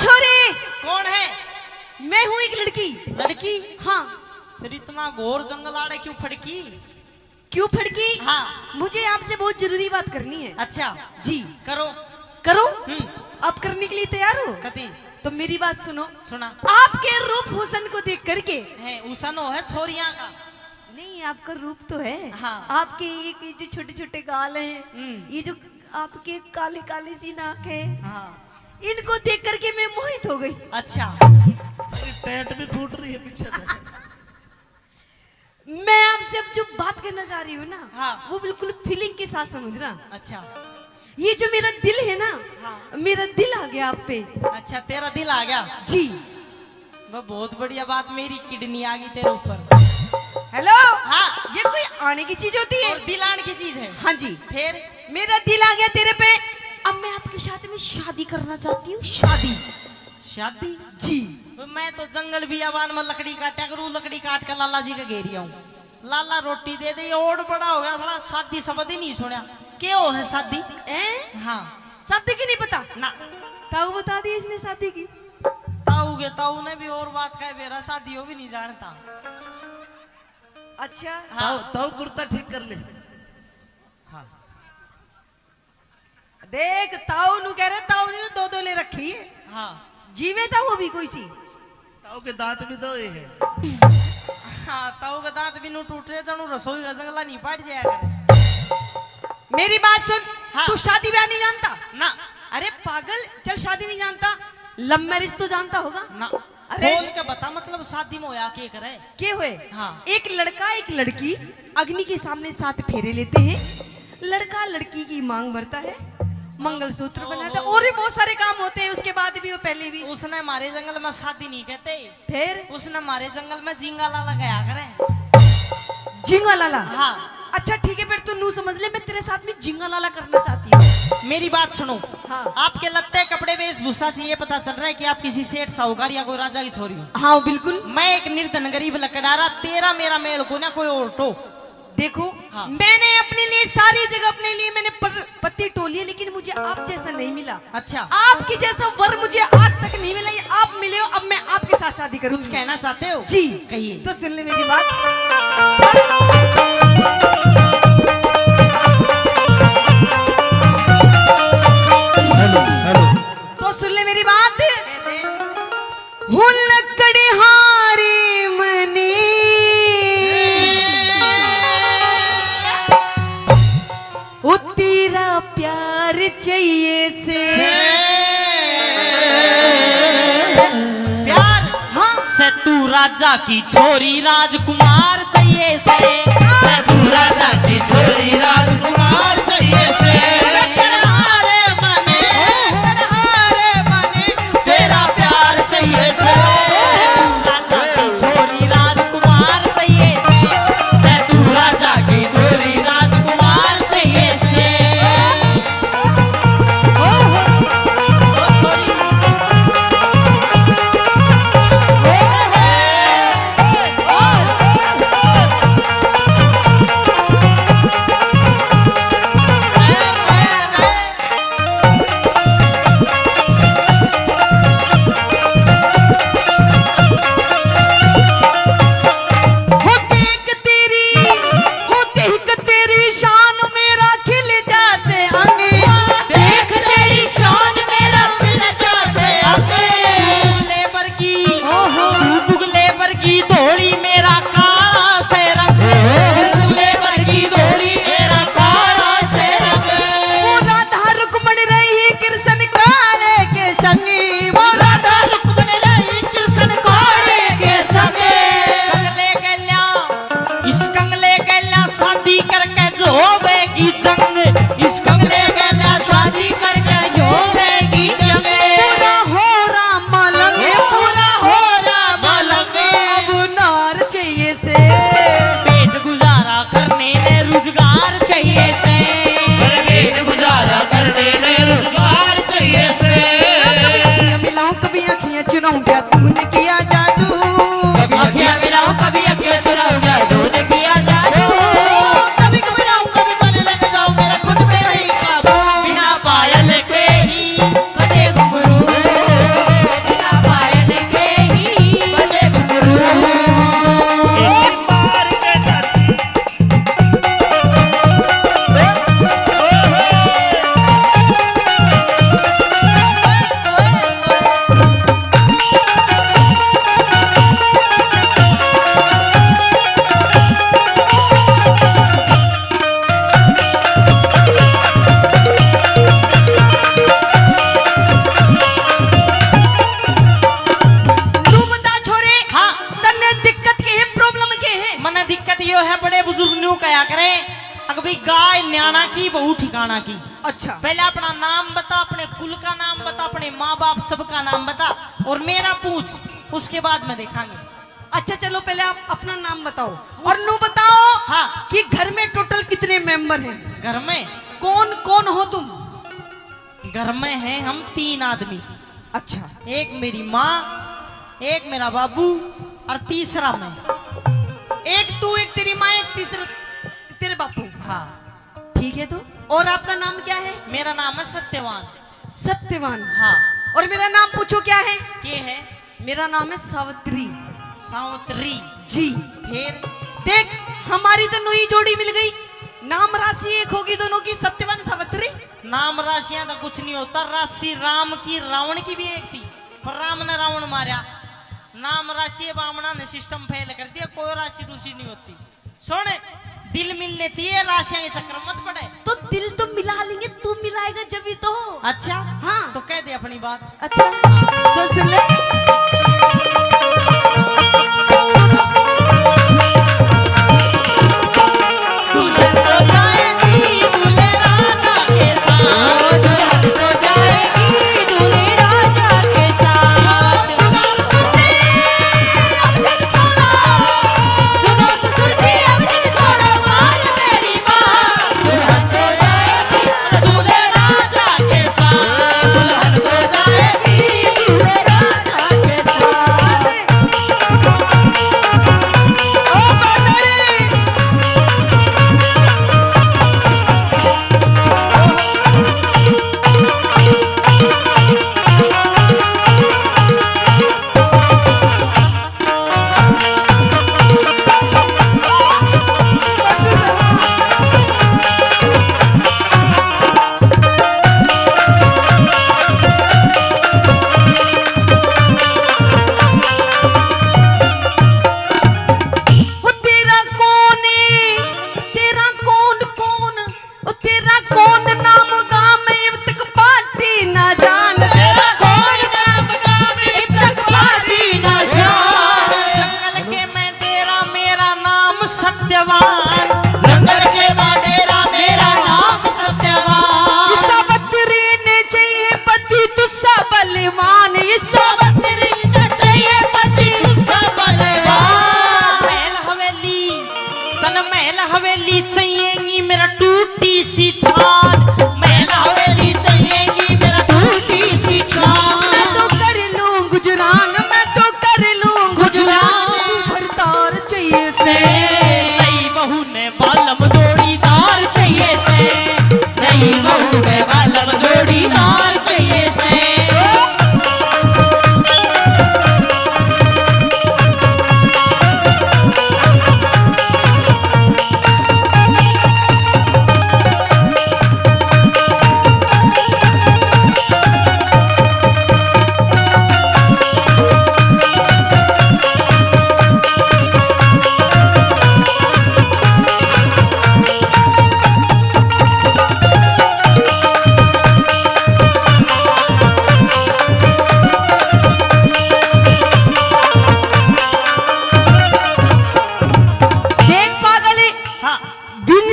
छोरे। कौन है? मैं हूँ एक लड़की। लड़की? हाँ। फिर इतना घोर जंगल आड़े क्यों फड़की? क्यों फड़की? हाँ। मुझे आपसे बहुत जरूरी बात करनी है। अच्छा जी। करो। करो। आप करने के लिए तैयार हो? कती। तो मेरी बात सुनो। सुना। आपके रूप हुसन को देख करके है उसनो है छोरिया का। नहीं, आपका रूप तो है। हाँ। आपके ये जो छोटे छोटे गाल हैं, ये जो आपके काली काली सी नाक है, हाँ। इनको देख करके मैं मोहित हो गई। अच्छा। पैंट भी फूट रही है पीछे से। मैं आपसे अब जो बात करना चाह रही हूँ ना, हाँ। वो बिल्कुल फीलिंग के साथ समझना। अच्छा। ये जो मेरा दिल है ना, हाँ। मेरा दिल आ गया आप पे। अच्छा तेरा दिल आ गया? जी। वह बहुत बढ़िया बात, मेरी किडनी आ गई तेरे ऊपर। हेलो। हाँ। ये कोई आने की चीज होती है? और दिल आने की चीज है। हाँ जी। फिर मेरा दिल आ गया तेरे पे। अब मैं आपके साथ में शादी करना चाहती हूँ। शादी। शादी? जी। मैं तो जंगल बियाबान में लकड़ी काटा करूँ, लकड़ी काट कर लाला जी का घेरिया हूँ। लाला रोटी दे दे, और बड़ा हो गया थोड़ा। शादी शब्द ही नहीं सुना। क्या हो है शादी? हाँ। शादी की नहीं पता ना। ताऊ बता दी इसने शादी की। ताऊ ने भी और बात कहे, मेरा शादी हो भी नहीं जानता। अच्छा। हाँ। ताऊ कुर्ता ठीक कर ले। हाँ। देख, ताऊ नु कह रहे, ताऊ ने तो दो ले रखी है। हाँ। जीवे था वो भी कोई सी। ताऊ के दांत भी दो ही है। हाँ, ताऊ का दांत भी नू टूट रहे, जानू रसोई का जंगला नहीं पाट जाया करे। मेरी बात सुन। हाँ। तू शादी ब्याह नहीं जानता? ना। अरे पागल, चल शादी नहीं जानता, लव मैरिज तो जानता होगा ना। अरे खोल के बता, मतलब शादी में होया के करे? के हुए? हाँ। एक लड़का एक लड़की अग्नि के सामने 7 फेरे लेते हैं। लड़का लड़की की मांग भरता है, मंगलसूत्र बनाता है, और भी बहुत सारे काम होते हैं। उसके बाद भी वो पहले भी। उसने हमारे जंगल में शादी नहीं कहते। फिर उसने हमारे जंगल में जिंगा लाला गया करे। जिंगा लाला? हाँ। अच्छा ठीक है, फिर तू नू समझ ले, मैं तेरे साथ में जिंगा लाला करना चाहती हूँ। मेरी बात सुनो। हाँ। आपके लत्ते कपड़े वेशभूषा से ये पता चल रहा है कि आप किसी सेठ साहूकार या कोई राजा की छोरी हो। हाँ बिल्कुल। मैं एक निर्धन गरीब लकड़ारा, तेरा मेरा मेल को ना कोई और तो। देखो। हाँ। मैंने अपने लिए सारी जगह अपने लिए मैंने पत्ती टोली है, लेकिन मुझे आप जैसा नहीं मिला। अच्छा। आपकी जैसा वर मुझे आज तक नहीं मिला। ये आप मिले हो, अब मैं आपके साथ शादी करूँ। कुछ कहना चाहते हो? जी कहिए। तो सुन ले मेरी बात। हेलो। तो सुन ले मेरी बात। हूँ लकड़ी हारी मनी, वो तेरा प्यार चाहिए से। प्यार? हाँ। से तू राजा की छोरी राजकुमार चाहिए से तू राजा की छोरी राजकुमार चाहिए से तेरा प्यार चाहिए से। राजा की छोरी राजकुमार चाहिए से तू राजा की छोरी राजकुमार चाहिए से। ठिकाना की। अच्छा पहले अपना नाम बता, अपने कुल का नाम बता, अपने माँ बाप सबका नाम बता और मेरा पूछ, उसके बाद में देखांगे। अच्छा चलो पहले आप अपना नाम बताओ और नू बताओ हाँ। कि घर में टोटल कितने मेंबर हैं? घर में कौन कौन हो तुम? घर में हैं हम 3 आदमी। अच्छा एक मेरी माँ, एक मेरा बाबू और तीसरा मैं। एक तू, एक तेरी माँ, एक तीसरा तेरे बापू। हाँ। ठीक है तो और आपका नाम क्या है? मेरा नाम है सत्यवान। सत्यवान। हाँ। और मेरा नाम पूछो क्या है? के है? मेरा नाम है सावित्री सावित्री जी। फिर देख हमारी तो नई जोड़ी मिल गई, नाम राशि एक होगी दोनों की, सत्यवान सावित्री। नाम राशियां तो कुछ नहीं होता, राशि राम की रावण की भी एक थी पर राम ने रावण मारा। नाम राशि बामना ने सिस्टम फेल कर दिया, कोई राशि दूसरी नहीं होती। सुन, दिल मिलने चाहिए, राशियां के चक्कर मत पड़े। तो दिल तो मिला लेंगे, तू मिलाएगा जब ही तो। अच्छा हाँ तो कह दे अपनी बात। अच्छा तो सुन ले।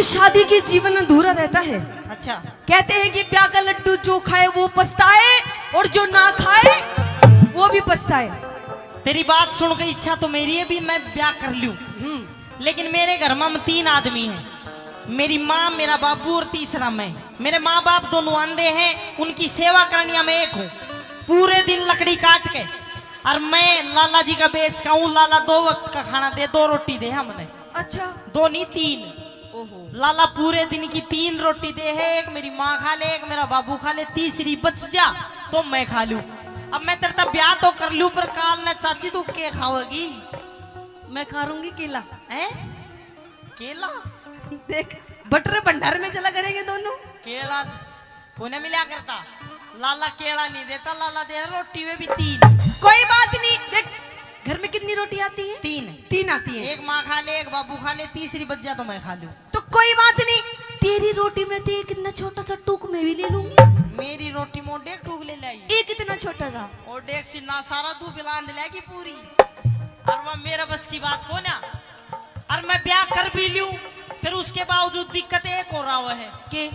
शादी के जीवन अधूरा रहता है। अच्छा कहते हैं कि प्यार का लड्डू जो खाए वो पछताए और जो ना खाए वो भी पछताए। तेरी बात सुन के इच्छा तो मेरी है भी मैं ब्याह कर लूं, लेकिन मेरे घर में हम 3 आदमी हैं, मेरी माँ, मेरा बाबू और तीसरा मैं। मेरे माँ बाप दोनों अंधे हैं, उनकी सेवा करनी मैं एक हूँ। पूरे दिन लकड़ी काट के और मैं लाला जी का बेच का हूँ। लाला 2 वक्त का खाना दे, 2 रोटी दे हमने। अच्छा 2 नहीं 3। ओहो। लाला पूरे दिन की 3 रोटी दे है, एक मेरी माँ खा ले, एक मेरा बाबू खा ले, तीसरी बच जा तो मैं खा लूं। अब मैं तेरे तब ब्याह तो कर लूं, पर काल न चाची तू के खाओगी? मैं खा लूंगी केला। हैं? केला? देख बटर भंडार में चला करेंगे दोनों। केला कोने मिला करता, लाला केला नहीं देता, लाला दे रोटी में भी 3। कोई बात नहीं, देख घर में कितनी रोटी आती है? 3 आती है। एक माँ खा ले, एक बाबू खा ले, तीसरी बच जा तो मैं खा लूं। तो कोई बात नहीं, तेरी रोटी में तो एक इतना छोटा सा टूक मैं भी ले लूंगी। मेरी रोटी में 1.5 टूक ले लाई, एक इतना छोटा सा, और 1.5 से ना सारा तू बिलान दिलाएगी पूरी। और वह मेरा बस की बात हो ना, और मैं ब्याह कर भी लूं, फिर उसके बावजूद दिक्कत एक हो रहा है के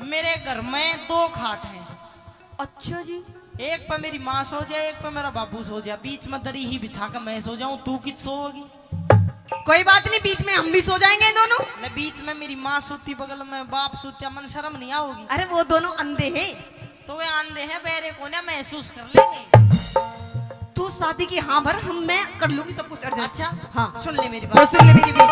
मेरे घर में 2 खाट हैं। अच्छा जी। एक पे मेरी माँ सो जाए, एक पे मेरा बाबू सो जाए, बीच में दरी ही बिछा कर मैं सो जाऊं। तू कित सोओगी? कोई बात नहीं, बीच में हम भी सो जाएंगे दोनों। ले बीच में मेरी माँ सोती, बगल में बाप सोते, मन शर्म नहीं आओगी? अरे वो दोनों अंधे हैं। तो वे आंधे हैं, बेरे को ना महसूस कर लेंगे। तू शादी की हाँ भर, हम मैं कर लूंगी सब कुछ एडजस्ट। अच्छा हाँ सुन ले मेरी वो बात। सुन ले मेरी बात।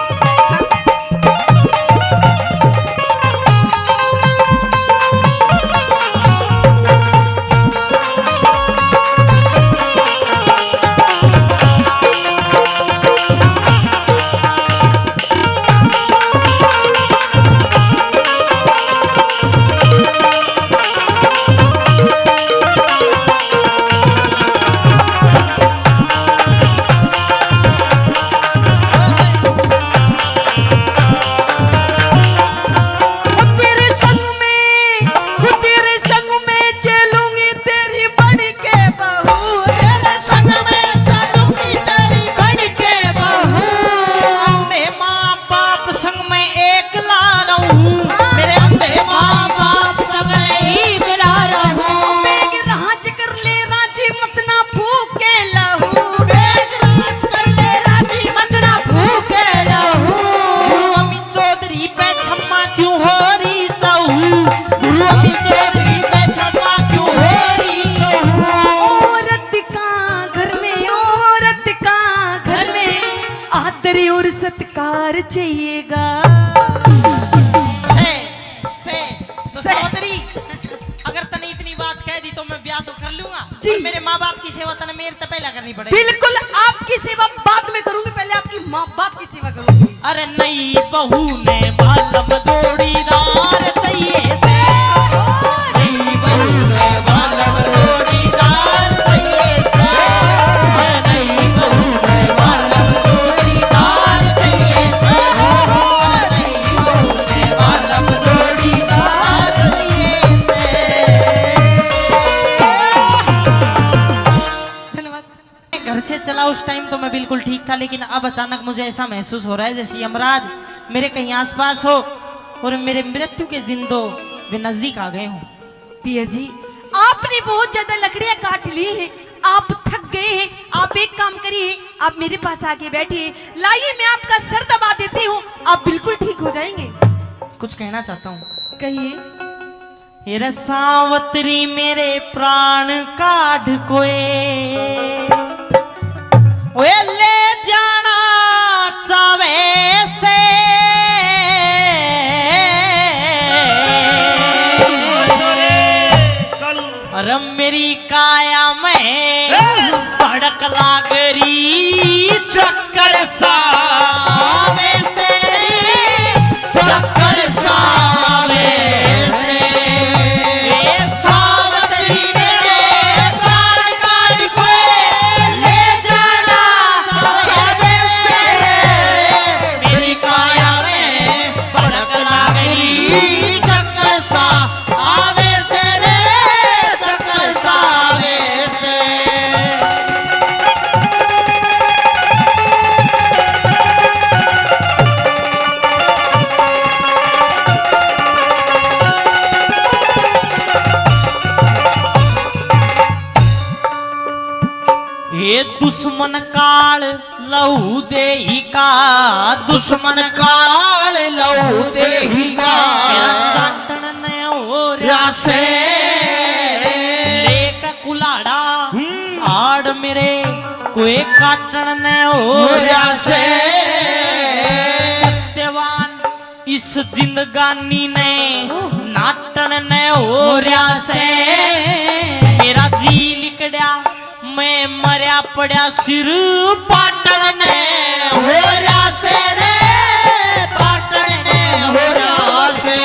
और सत्कार चाहिएगा। तो सहोदरी, अगर तने इतनी बात कह दी तो मैं ब्याह तो कर लूंगा जी। मेरे माँ बाप की सेवा तने मेरे से पहले करनी पड़ेगी। बिल्कुल, आपकी सेवा बाद में करूंगी, पहले आपकी माँ बाप की सेवा करूंगी। अरे नई बहू ने बालम जोड़ीदार सही से, नई बहू ने बालम जोड़ीदार सही से, नई बहू ने बालम जोड़ीदार सही से, नई बहू ने बालम जोड़ीदार सही से। धन्यवाद। घर से चला उस टाइम तो मैं बिल्कुल ठीक था, लेकिन अब अचानक मुझे ऐसा महसूस हो रहा है जैसे यमराज मेरे कहीं आसपास हो और मेरे मृत्यु के दिन दो वे नजदीक आ गए हों। पिया जी, आपने बहुत ज्यादा लकड़ियां काट ली हैं, आप थक गए हैं। आप एक काम करिए, आप मेरे पास आके बैठिए, लाइए मैं आपका सर दबा देती हूँ, आप बिल्कुल ठीक हो जाएंगे। कुछ कहना चाहता हूँ। कहिए। हेरा सावत्री मेरे प्राण काढ़ कोए, ओए ले जाना चावे से, अरे मेरी काया में भड़क लागरी चक्कर सावे से, चक्कर सावे से, सावत्री मेरे प्राण काढ़ कोए, ले जाना चावे से, मेरी काया में भड़क लागरी चक्कर सा आवे से रे, चक्कर सावे से। ये दुश्मन काल लहू देही का, दुश्मन काल लहू देही का, चाटन ने हो रासे लेक कुलाड़ा, आड़ मेरे कोई काटन ने हो रासे, सत्यवान इस जिंदगानी ने नाटन ने हो रासे, मेरा जी लिकड़ा मैं मरिया पड़ा सिर पाटन ने हो रासे रे, पाटन ने हो रासे,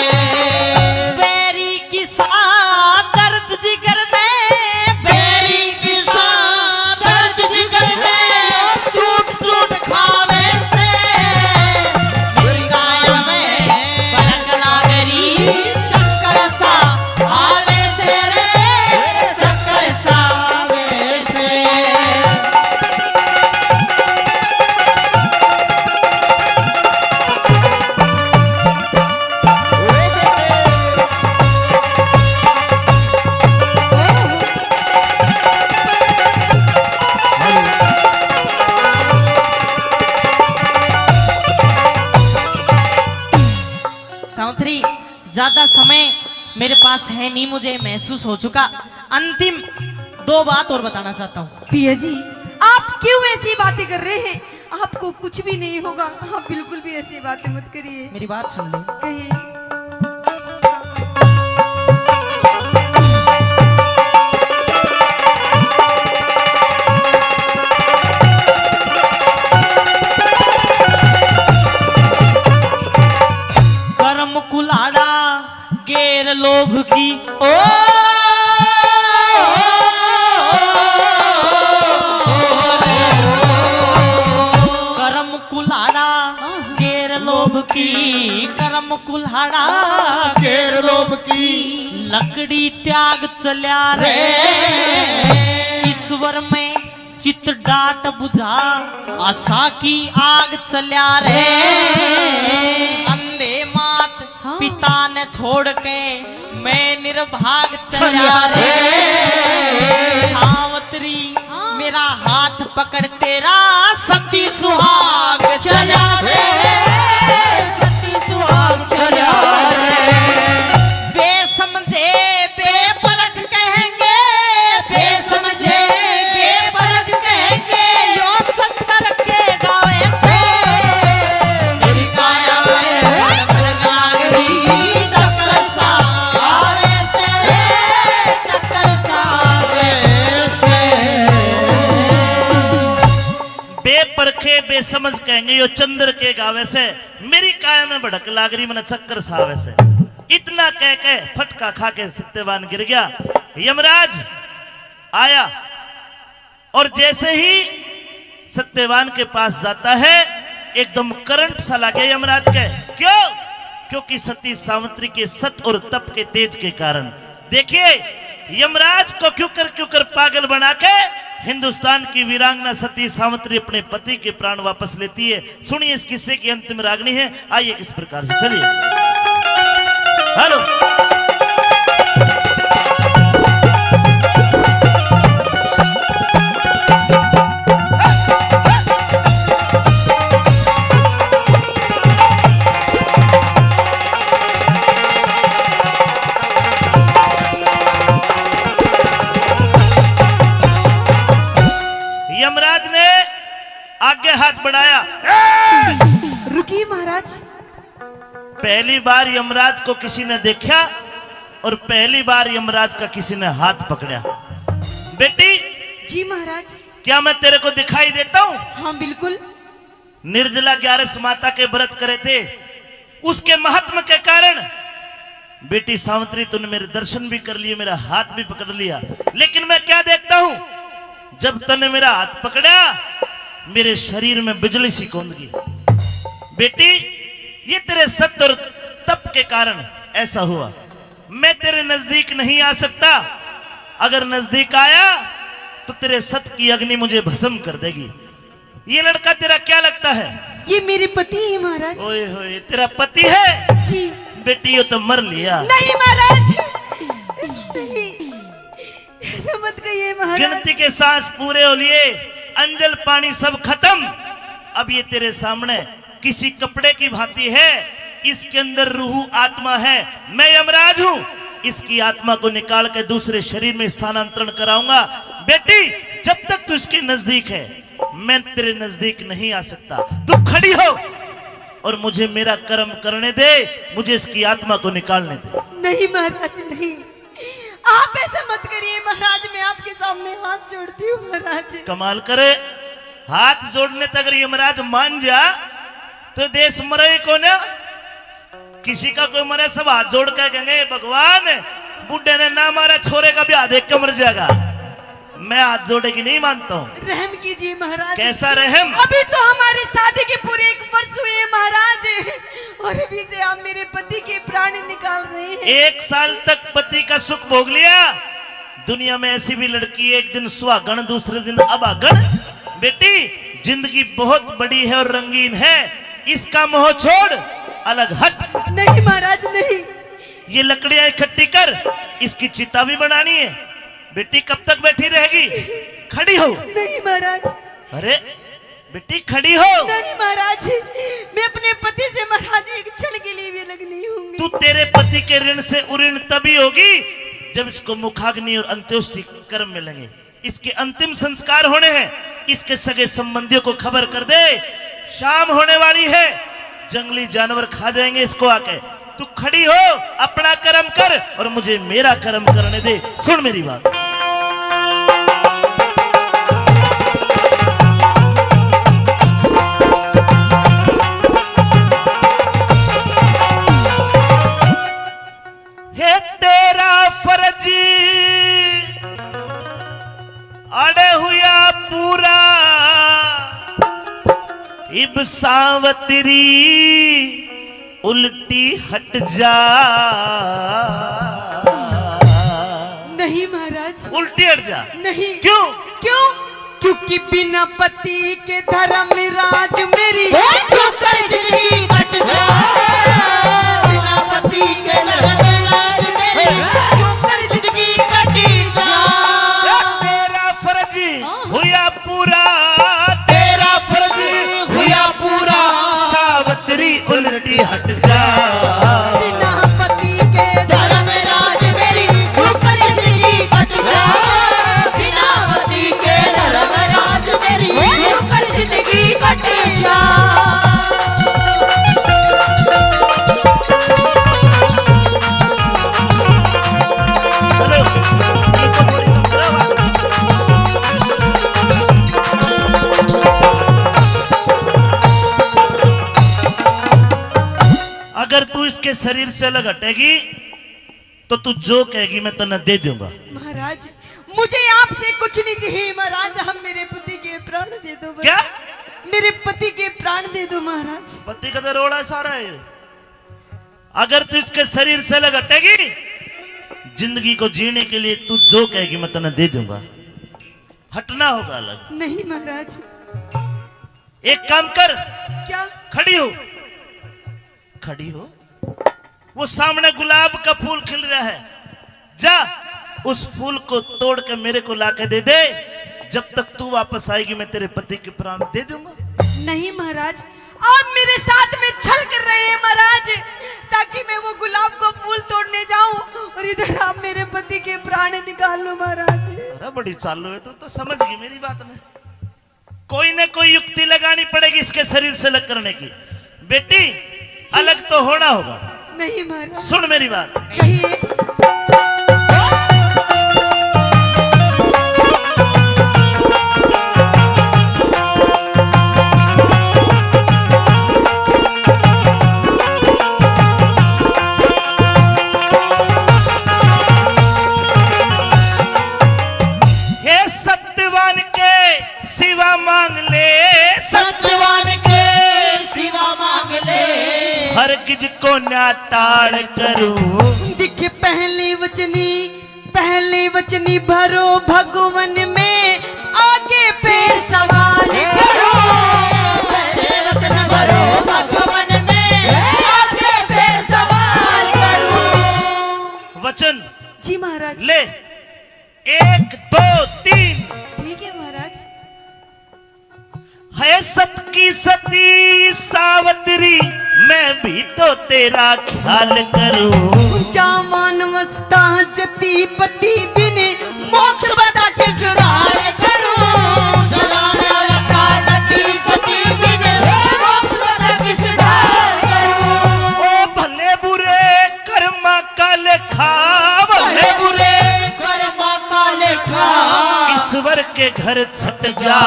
बेरी की साथ दर्द जिगर में, बेरी की साथ दर्द जिगर में, चूट चूट खावे से, मेरी काया में भड़क लागरी चक्कर सा आवे से रे, चक्कर सा आवे से। मेरे पास है नहीं, मुझे महसूस हो चुका। अंतिम 2 बात और बताना चाहता हूँ। पिया जी, आप क्यों ऐसी बातें कर रहे हैं? आपको कुछ भी नहीं होगा। आप बिल्कुल भी ऐसी बातें मत करिए। मेरी बात सुन ले। कहिए। कर्म कुलाड़ा गैर लोभ की ओ कर्म कुलाड़ा गैर लोभ की, कर्म कुल्हाड़ा गैर लोभ की लकड़ी त्याग चल्या रे, ईश्वर में चित डाट बुझा आशा की आग चल्या रे। अंधे मात पिता ने छोड़ के मैं निर्भाग चल्या रे, सावत्री मेरा हाथ पकड़ तेरा सती सुहाग चल्या रे, सती सुहाग चल्या रे। बेसमझे बेपरख कहेंगे, बेसमझे बेपरख कहेंगे, यो चक्कर के गावे से मेरी काया में नागरी चक्कर सा गावे से, चक्कर सा से। बेपरखे बेसमझ कहेंगे यो चंद्र के गावे से, मेरी काया में भड़क लागरी मन चक्कर सावे से। इतना कह के फटका खा के सत्यवान गिर गया। यमराज आया और जैसे ही सत्यवान के पास जाता है एकदम करंट सा लगे यमराज के। क्यों? क्योंकि सती सावित्री के सत और तप के तेज के कारण। देखिए यमराज को क्यों कर पागल बना के हिंदुस्तान की वीरांगना सती सावित्री अपने पति के प्राण वापस लेती है। सुनिए इस किस्से की अंतिम रागनी है। आइए किस प्रकार से, चलिए। हेलो, यमराज ने आगे हाथ बढ़ाया। रुकिए महाराज। पहली बार यमराज को किसी ने देखा और पहली बार यमराज का किसी ने हाथ पकड़ा। बेटी, जी महाराज। क्या मैं तेरे को दिखाई देता हूं? हाँ बिल्कुल। निर्जला 11 माता के व्रत करे थे, उसके महात्म के कारण बेटी सावित्री तूने मेरे दर्शन भी कर लिए, मेरा हाथ भी पकड़ लिया। लेकिन मैं क्या देखता हूं, जब तूने मेरा हाथ पकड़ा मेरे शरीर में बिजली सी कूद गई। बेटी, ये तेरे सत्य और तप के कारण ऐसा हुआ। मैं तेरे नजदीक नहीं आ सकता। अगर नजदीक आया तो तेरे सत्य की अग्नि मुझे भस्म कर देगी। ये लड़का तेरा क्या लगता है? ये मेरे पति है महाराज। ओए होए, तेरा पति है? जी। बेटी ये तो मर लिया। नहीं महाराज, नहीं, ऐसा मत कहिए महाराज। गिनती के सांस पूरे हो लिए, अंजल पानी सब खत्म। अब ये तेरे सामने किसी कपड़े की भांति है, इसके अंदर रूह आत्मा है। मैं यमराज हूं, इसकी आत्मा को निकाल के दूसरे शरीर में स्थानांतरण कराऊंगा। बेटी, जब तक तू इसके नजदीक है मैं तेरे नजदीक नहीं आ सकता। तू खड़ी हो और मुझे मेरा कर्म करने दे, मुझे इसकी आत्मा को निकालने दे। नहीं महाराज, नहीं, आप ऐसा मत करिए महाराज। मैं आपके सामने हाथ जोड़ती हूँ महाराज। कमाल करे, हाथ जोड़ने तक अगर यमराज मान जा तो देश मरे को ना, किसी का कोई मरे सब हाथ जोड़ के कहेंगे भगवान बुड्ढे ने ना मारा, छोरे का भी हाथ देख के मर जाएगा। मैं हाथ जोड़े की नहीं मानता हूँ। रहम कीजिए महाराज। कैसा रहम? अभी तो हमारे शादी के पूरे 1 वर्ष हुए हैं महाराज, और अभी से आप मेरे पति के प्राण निकाल रहे हैं। 1 साल तक पति का सुख भोग लिया। दुनिया में ऐसी भी लड़की, एक दिन सुहागण दूसरे दिन अभागण। बेटी, जिंदगी बहुत बड़ी है और रंगीन है, इसका मोह छोड़, अलग हट। नहीं महाराज, नहीं। ये लकड़ियां इकट्ठी कर, इसकी चिता भी बनानी है। बेटी कब तक बैठी रहेगी? खड़ी हो। नहीं महाराज। अरे बेटी खड़ी हो। नहीं महाराज, मैं अपने पति से महाराज एक क्षण के लिए भी अलग नहीं होंगी। तू तेरे पति के ऋण से उऋण तभी होगी जब इसको मुखाग्नि और अंत्योष्टि कर्म मिलेंगे। इसके अंतिम संस्कार होने हैं। इसके सगे संबंधियों को खबर कर दे, शाम होने वाली है, जंगली जानवर खा जाएंगे इसको आके। तू खड़ी हो, अपना कर्म कर और मुझे मेरा कर्म करने दे। सुन मेरी बात। हे तेरा फर्ज अड़े हुआ पूरा, इब सावतरी उल्टी हट जा। नहीं महाराज, उल्टी हट जा। नहीं। क्यों? क्यों? क्योंकि बिना पति के धर्म राज मेरी क्यों कर जिंदगी कट जा। बिना पति के धर्म राज मेरी क्यों कर जिंदगी कट जा। तेरा फर्ज हुआ पूरा, तेरा फर्ज हुआ पूरा, सावतरी उल्टी हट जा। बिना पति के धर्म राज मेरी क्यों कर जिंदगी कट जा। बिना पति के धर्म राज मेरी क्यों कर जिंदगी कट जा। हेलो, इनको थोड़ी आवाज। अगर तू इसके शरीर से अलग हटेगी तो तू जो कहेगी मैं तन्ना दे दूंगा। महाराज, मुझे आपसे कुछ नहीं चाहिए महाराज, हम मेरे पति के प्राण दे दो बस। क्या? मेरे पति के प्राण दे दो महाराज। पति का तो रोड़ा सारा है। अगर तू इसके शरीर से अलग हटेगी, जिंदगी को जीने के लिए तू जो कहेगी मैं तन्ना दे दूंगा। हटना होगा अलग। नहीं महाराज। एक काम कर, क्या? खड़ी हो, खड़ी हो। वो सामने गुलाब का फूल खिल रहा है, जा उस फूल को तोड़ के मेरे को लाके दे दे। जब तक तू वापस आएगी मैं तेरे पति के प्राण दे दूंगा। नहीं महाराज, आप मेरे साथ में छल कर रहे हैं महाराज, ताकि मैं वो गुलाब को फूल तोड़ने जाऊं और इधर आप मेरे पति के प्राण निकाल लो महाराज। अरे बड़ी चालू है तो समझ गई मेरी बात ने। कोई ना कोई युक्ति लगानी पड़ेगी इसके शरीर से अलग करने की। बेटी अलग तो होना होगा। नहीं महाराज। सुन मेरी बात। कहिए। हे सत्यवान के सिवा मांग ले, सत्यवान के सिवा मांग ले। हर किज को न्याटाड़ करूं। दिख पहले वचनी भरो भगवन में, आगे फिर सवाल करो। पहले वचन भरो भगवन में, आगे फिर सवाल करो। वचन जी महाराज। ले, 1 2 3। ठीक है महाराज। है सत की सती सावतरी, मैं भी तो तेरा ख्याल करूं। जावान वस्ता जति पति बिने, मोक्ष बता के सुरार करूं। जलाने अवस्था सती सती बिन, मोक्ष बता के सुधार करूं। ओ भले बुरे कर्मा का लेखा, भले बुरे कर्मा का लेखा। ईश्वर के घर छट जा।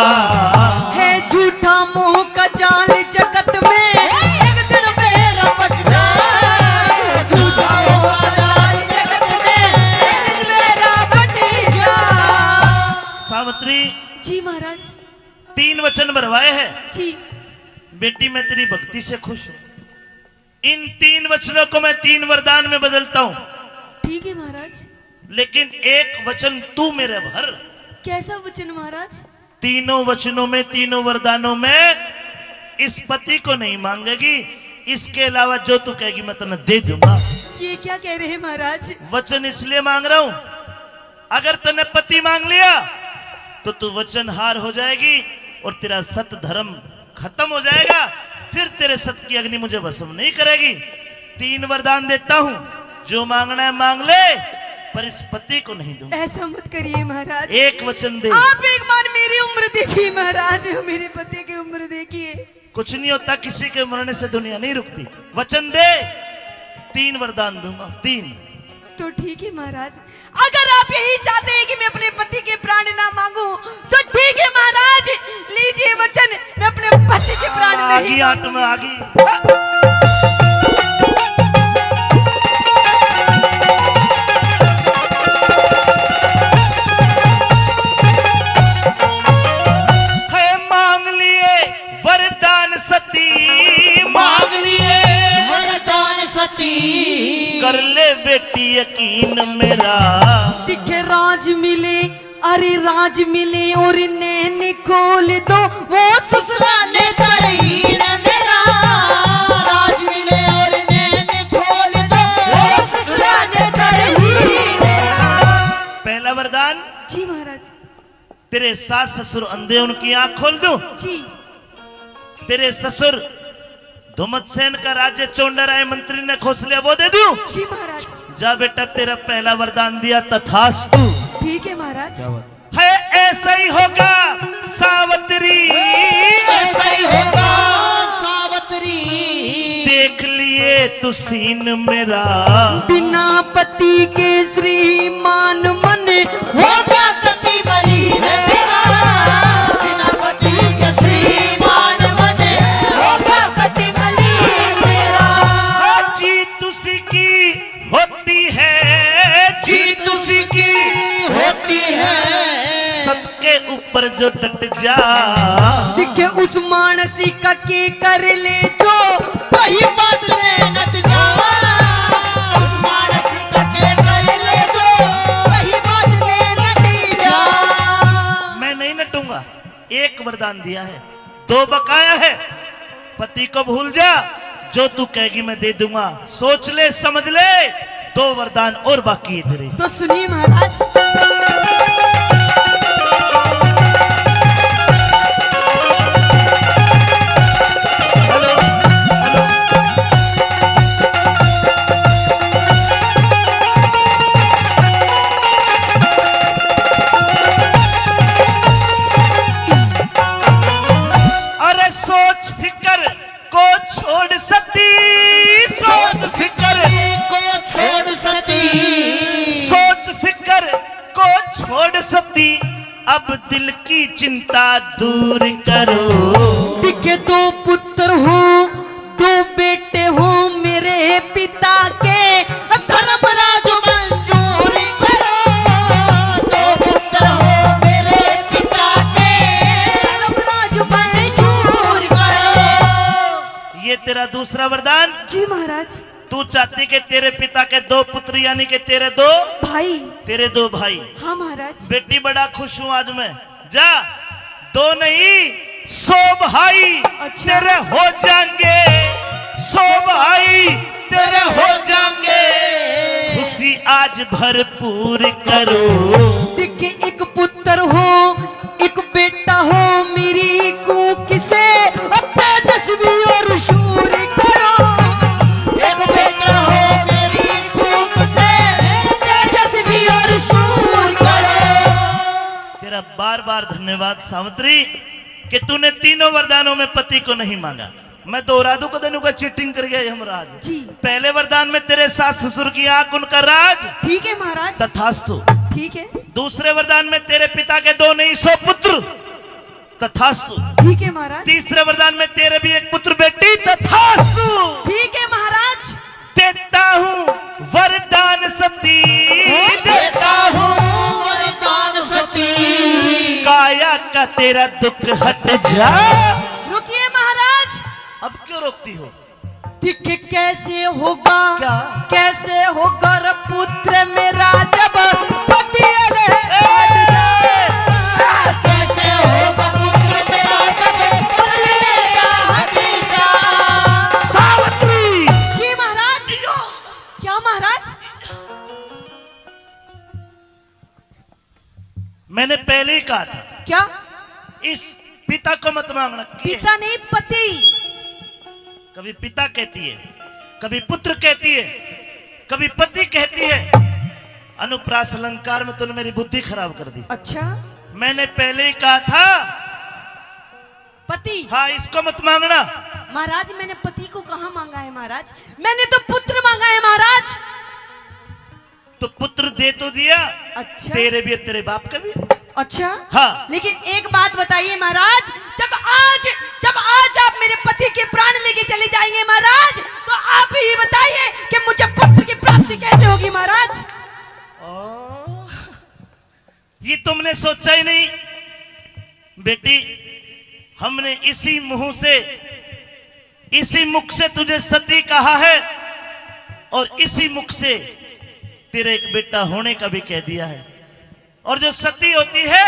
है झूठा मोह का जाल जगत में, एक दिन मेरा पट जा। झूठा हुआ जाल जगत में, एक दिन मेरा पट जा। सावित्री जी महाराज। 3 वचन भरवाए हैं। जी। बेटी मैं तेरी भक्ति से खुश हूं। इन 3 वचनों को मैं 3 वरदान में बदलता हूं, ठीक है महाराज। लेकिन एक वचन तू मेरे भर। कैसा वचन महाराज? तीनों वचनों में, तीनों वरदानों में इस पति को नहीं मांगेगी, इसके अलावा जो तू कहेगी मैं तुम्हें दे दूंगा। ये क्या कह रहे हैं महाराज? वचन इसलिए मांग रहा हूं, अगर तूने पति मांग लिया तो तू वचन हार हो जाएगी, और तेरा सत धर्म खत्म हो जाएगा, फिर तेरे सत की अग्नि मुझे भस्म नहीं करेगी। 3 वरदान देता हूं, जो मांगना है मांग ले, पर इस पति को नहीं दूंगा। ऐसा मत करिए महाराज, एक वचन दे। आप एक बार मेरी उम्र देखिए महाराज, मेरे पति की उम्र देखिए। कुछ नहीं होता, किसी के मरने से दुनिया नहीं रुकती। वचन दे, 3 वरदान दूंगा, 3। तो ठीक है महाराज, अगर आप यही चाहते हैं कि मैं अपने पति के प्राण ना मांगू तो ठीक है महाराज, लीजिए वचन, मैं अपने पति के प्राण नहीं आगी आट में मांगूंगी। आगी। मांग लिए वरदान सती, मांग लिए वरदान सती, कर ले बेटी यकीन मेरा। दिखे राज मिले, अरे राज मिले और नैन खोल दो, वो ससुराने तरीन मेरा, राज मिले और नैन खोल दो, वो ससुराने तरीन मेरा। पहला वरदान, जी महाराज। तेरे सास ससुर अंधे, उनकी आंख खोल दूं। जी। तेरे ससुर धुमत सेन का राज्य चोंडराय मंत्री ने खोस लिया, वो दे दूं। जी महाराज। जा बेटा, तेरा पहला वरदान दिया, तथास्तु। ठीक है महाराज। है ऐसा ही होगा सावित्री, ऐसा ही होगा सावित्री, देख लिए तू सीन मेरा। बिना पति के श्रीमान मन होगा कति बनी मेरा, बिना पति के श्रीमान मन होगा कति बनी मेरा। जीत उसी की होती है, जीत उसी की होती है, सबके ऊपर जो डट जा। दिखे उस मानसी का के कर ले जो, वही बात ले नट जा, उस मानस का के कर ले जो, वही बात ले नट जा। मैं नहीं नटूंगा, एक वरदान दिया है, 2 बकाया है। पति को भूल जा, जो तू कहेगी मैं दे दूंगा। सोच ले, समझ ले, 2 वरदान और बाकी है तेरे। तो सुनिए महाराज। हेलो हेलो, अरे सोच फिकर को छोड़ सती, सोच फिकर को छोड़ सती, सोच फिकर को छोड़ सती, अब दिल की चिंता दूर करो। दिखे 2 पुत्र हो, 2 बेटे हो मेरे पिता के, धर्मराज मंजूर करो, 2 पुत्र हो मेरे पिता के, धर्मराज मंजूर करो। ये तेरा दूसरा वरदान। जी महाराज। तू चाहती कि तेरे पिता के 2 पुत्र, यानी कि तेरे 2 भाई। तेरे 2 भाई। हाँ महाराज। बेटी बड़ा खुश हूं आज मैं। जा, 2 नहीं 100 भाई अच्छा। तेरे हो जाएंगे, 100 भाई तेरे हो जाएंगे। खुशी आज भरपूर करो। दिखे 1 पुत्र हो, 1 बेटा हो मेरी कूक से, तेजस्वी और शूर करो। एक बेटा हो मेरी कूक से, तेजस्वी और शूर करो। तेरा बार बार धन्यवाद सावित्री कि तूने तीनों वरदानों में पति को नहीं मांगा। मैं दोहरा दूं कदनू का चीटिंग कर गया यमराज। जी। पहले वरदान में तेरे सास ससुर की आंख, उनका राज, ठीक है महाराज। तथास्तु। ठीक है। दूसरे वरदान में तेरे पिता के 2 नहीं 100 पुत्र, तथास्तु। ठीक है महाराज। तीसरे वरदान में तेरे भी 1 पुत्र बेटी, तथास्तु। ठीक है महाराज। देता हूँ वरदान सती, देता हूँ वरदान सती, काया का तेरा दुख हट जा। रुकिए महाराज। अब क्यों रोकती हो? ठीक कैसे होगा, क्या? कैसे होगा रे पुत्र मेरा जब पति कैसे होगा पुत्र मेरा जब पति हट जा। सावित्री। जी महाराज। क्या महाराज? मैंने पहले ही कहा था, क्या? इस पिता को मत मांगना। पिता नहीं, पति। कभी पिता कहती है, कभी पुत्र कहती है, कभी पति कहती है। अनुप्रास अलंकार में तूने मेरी बुद्धि खराब कर दी। अच्छा, मैंने पहले ही कहा था पति। हाँ, इसको मत मांगना। महाराज मैंने पति को कहाँ मांगा है महाराज, मैंने तो पुत्र मांगा है महाराज। तो पुत्र दे तो दिया। अच्छा, तेरे भी और तेरे बाप का भी। अच्छा हाँ। लेकिन एक बात बताइए महाराज, जब आज आप मेरे पति के प्राण लेके चले जाएंगे महाराज, तो आप ही बताइए कि मुझे पुत्र की प्राप्ति कैसे होगी महाराज। ये तुमने सोचा ही नहीं बेटी। हमने इसी मुंह से, इसी मुख से तुझे सती कहा है और इसी मुख से तेरे एक बेटा होने का भी कह दिया है। और जो सती होती है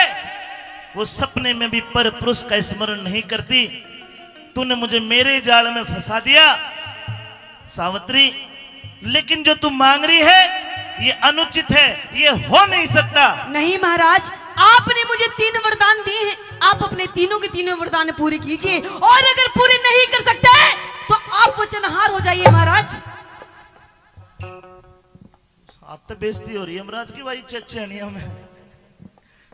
वो सपने में भी पर पुरुष का स्मरण नहीं करती। तूने मुझे मेरे जाल में फंसा दिया सावित्री, लेकिन जो तू मांग रही है ये अनुचित है, ये हो नहीं सकता। नहीं महाराज, आपने मुझे 3 वरदान दिए हैं, आप अपने तीनों के तीनों वरदान पूरे कीजिए, और अगर पूरे नहीं कर सकते हैं तो आप वचनहार हो जाइए महाराज। आप तो बेइज्जती हो रही है यमराज की भाई चचनिया में।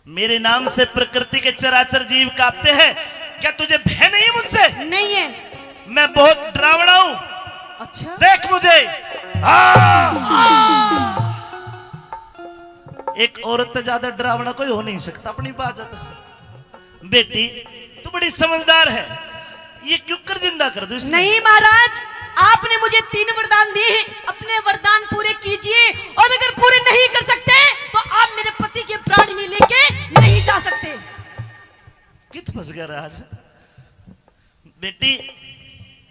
मेरे नाम से प्रकृति के चराचर जीव कांपते हैं, क्या तुझे भय नहीं मुझसे? नहीं है। मैं बहुत डरावना हूं। अच्छा, देख मुझे। एक औरत से ज्यादा डरावना कोई हो नहीं सकता अपनी बात। बेटी तू बड़ी समझदार है, ये क्यों कर जिंदा कर दो इसने? नहीं महाराज, आपने मुझे 3 वरदान दिए हैं, अपने वरदान पूरे कीजिए, और अगर पूरे नहीं कर सकते तो आप मेरे पति के प्राण भी लेके नहीं जा सकते। कित फंस गया राज। बेटी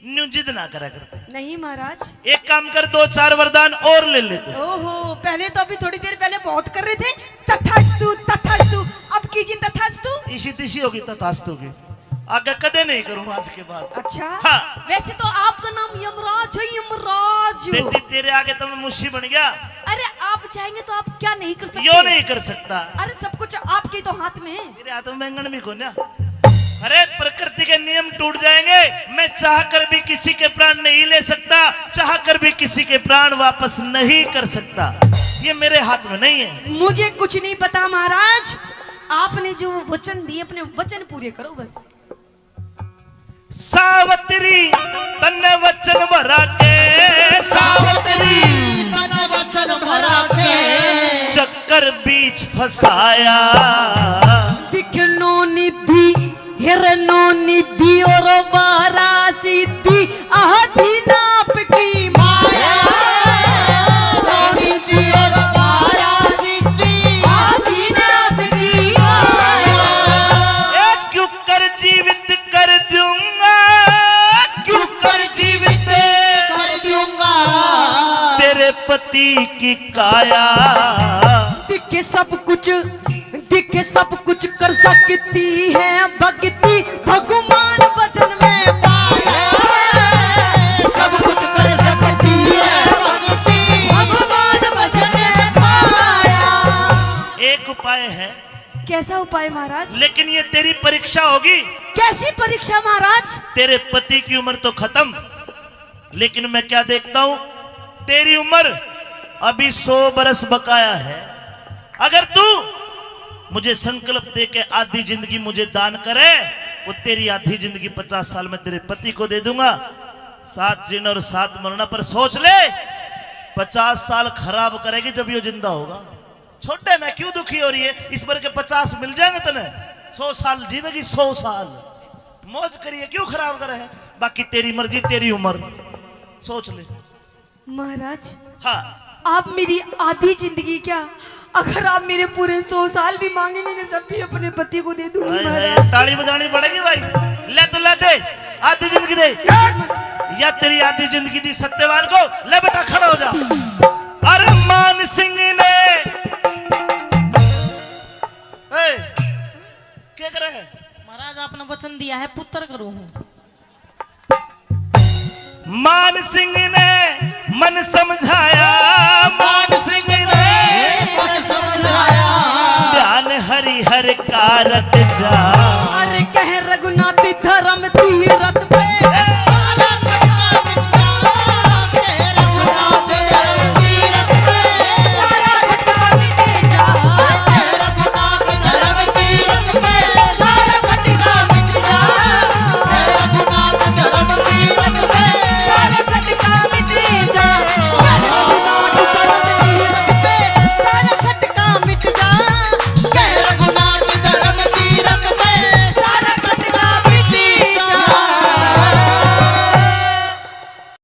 न्यू जिद ना करा करते। नहीं महाराज। एक काम कर, 2-4 वरदान और ले ले तू। ओहो, पहले तो अभी थोड़ी देर पहले बहुत कर रहे थे तथास्तु तथास्तु, अब कीजिए तथास्तु। इसी तिशी होगी तथास्तु की, आगे कदे नहीं करूंगा आज के बाद। अच्छा हाँ। वैसे तो आपका नाम यमराज है, यमराज। बेटी तेरे आगे तो मैं मुशी बन गया। अरे आप चाहेंगे तो आप क्या नहीं कर सकते? यो नहीं कर सकता। अरे सब कुछ आपके तो हाथ में है। मेरे हाथ में बैंगन भी कोन्या। अरे प्रकृति के नियम टूट जाएंगे। मैं चाह कर भी किसी के प्राण नहीं ले सकता, चाह कर भी किसी के प्राण वापस नहीं कर सकता। ये मेरे हाथ में नहीं है। मुझे कुछ नहीं पता महाराज, आपने जो वचन दिए अपने वचन पूरे करो बस। सावित्री तन्ने वचन भरा के, सावित्री तने वचन भरा के, चक्कर बीच फंसाया। दिखनो निधि हिरनो निधि और बारा सिद्धि आधीन आपकी माया। निधि और बारा सिद्धि आधीन आपकी माया। क्यों कर जीवित कर दूंगा, क्यों कर जीवित कर दूंगा, तेरे पति की काया। दिखे सब कुछ कर सकती है भक्ति, भगवान वचन में पाया। सब कुछ कर सकती है भक्ति, भगवान वचन में पाया। एक उपाय है। कैसा उपाय महाराज? लेकिन ये तेरी परीक्षा होगी। कैसी परीक्षा महाराज? तेरे पति की उम्र तो खत्म, लेकिन मैं क्या देखता हूं, तेरी उम्र अभी 100 बरस बकाया है। अगर तू मुझे संकल्प दे के आधी जिंदगी मुझे दान करे, वो तेरी आधी जिंदगी 50 साल में तेरे पति को दे दूंगा। 7 जीना और 7 मरना, पर सोच ले 50 साल खराब करेगी जब ये जिंदा होगा। छोटे ना क्यों दुखी हो रही है? इस बार के 50 मिल जाएंगे तने, 100 साल जीवेगी, 100 साल मौज करिए, क्यों खराब करे है? बाकी तेरी मर्जी, तेरी उम्र, सोच ले महाराज। हाँ। आप मेरी आधी जिंदगी क्या, अगर आप मेरे पूरे 100 साल भी मांगेंगे ना, जब भी अपने पति को दे दूंगी महाराज। ताली बजानी पड़ेगी भाई। ले तो ले दे, आधी जिंदगी दे, या तेरी आधी जिंदगी दी सत्यवान को। ले बेटा खड़ा हो जा। अरे मान सिंह ने क्या कर रहा है? महाराज आपने वचन दिया है पुत्र करूं हूं। मान सिंह ने मन समझाया, मान सिंह ने मन समझाया, ध्यान हरि हर कारत जा। अरे कह रघुन जाति धर्म तीरथ